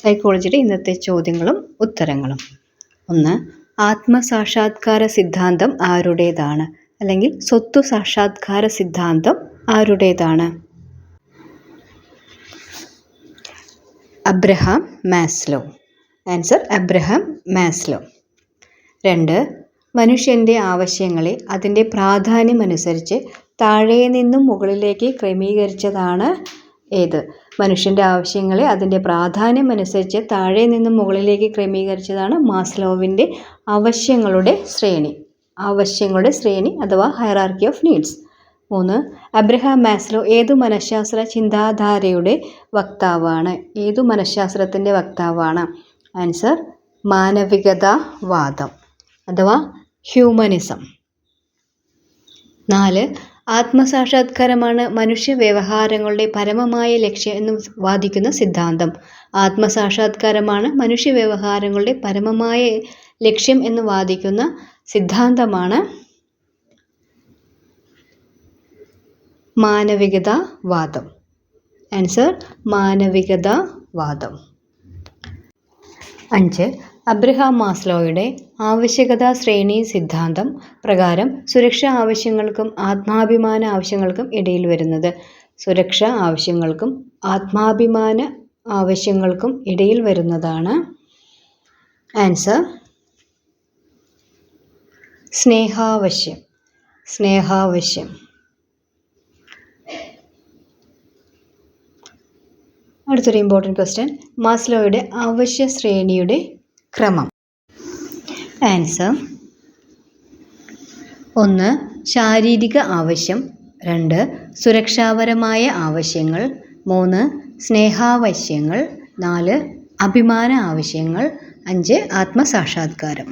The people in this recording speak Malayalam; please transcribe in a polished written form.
സൈക്കോളജിയുടെ ഇന്നത്തെ ചോദ്യങ്ങളും ഉത്തരങ്ങളും. 1. ആത്മസാക്ഷാത്കാര സിദ്ധാന്തം ആരുടേതാണ്? അല്ലെങ്കിൽ സ്വത്വ സാക്ഷാത്കാര സിദ്ധാന്തം ആരുടേതാണ്? Abraham Maslow. Answer Abraham Maslow. 2. മനുഷ്യൻ്റെ ആവശ്യങ്ങളെ അതിൻ്റെ പ്രാധാന്യമനുസരിച്ച് താഴെ നിന്നും മുകളിലേക്ക് ക്രമീകരിച്ചതാണ് ഏത്? മനുഷ്യൻ്റെ ആവശ്യങ്ങളെ അതിൻ്റെ പ്രാധാന്യമനുസരിച്ച് താഴെ നിന്നും മുകളിലേക്ക് ക്രമീകരിച്ചതാണ് മാസ്ലോവിൻ്റെ ആവശ്യങ്ങളുടെ ശ്രേണി അഥവാ hierarchy of needs. 3. Abraham Maslow ഏതു മനഃശാസ്ത്ര ചിന്താധാരയുടെ വക്താവാണ്? ഏതു മനഃശാസ്ത്രത്തിൻ്റെ വക്താവാണ്? ആൻസർ മാനവികതാവാദം അഥവാ ഹ്യൂമനിസം. 4. ആത്മസാക്ഷാത്കാരമാണ് മനുഷ്യ വ്യവഹാരങ്ങളുടെ പരമമായ ലക്ഷ്യം എന്ന് വാദിക്കുന്ന സിദ്ധാന്തം. ആത്മസാക്ഷാത്കാരമാണ് മനുഷ്യ വ്യവഹാരങ്ങളുടെ പരമമായ ലക്ഷ്യം എന്ന് വാദിക്കുന്ന സിദ്ധാന്തമാണ് മാനവികതാവാദം. ആൻസർ മാനവികതാവാദം. 5. അബ്രഹാം മാസ്ലോയുടെ ആവശ്യകതാ ശ്രേണി സിദ്ധാന്തം പ്രകാരം സുരക്ഷാ ആവശ്യങ്ങൾക്കും ആത്മാഭിമാന ആവശ്യങ്ങൾക്കും ഇടയിൽ വരുന്നത്. സുരക്ഷാ ആവശ്യങ്ങൾക്കും ആത്മാഭിമാന ആവശ്യങ്ങൾക്കും ഇടയിൽ വരുന്നതാണ് ആൻസർ സ്നേഹാവശ്യം. അടുത്തൊരു ഇമ്പോർട്ടൻറ്റ് ക്വസ്റ്റ്യൻ. മാസ്ലോയുടെ അവശ്യ ശ്രേണിയുടെ ക്രമം. ആൻസർ 1. ശാരീരിക ആവശ്യം. 2. സുരക്ഷാപരമായ ആവശ്യങ്ങൾ. 3. സ്നേഹാവശ്യങ്ങൾ. 4. അഭിമാന ആവശ്യങ്ങൾ. 5. ആത്മസാക്ഷാത്കാരം.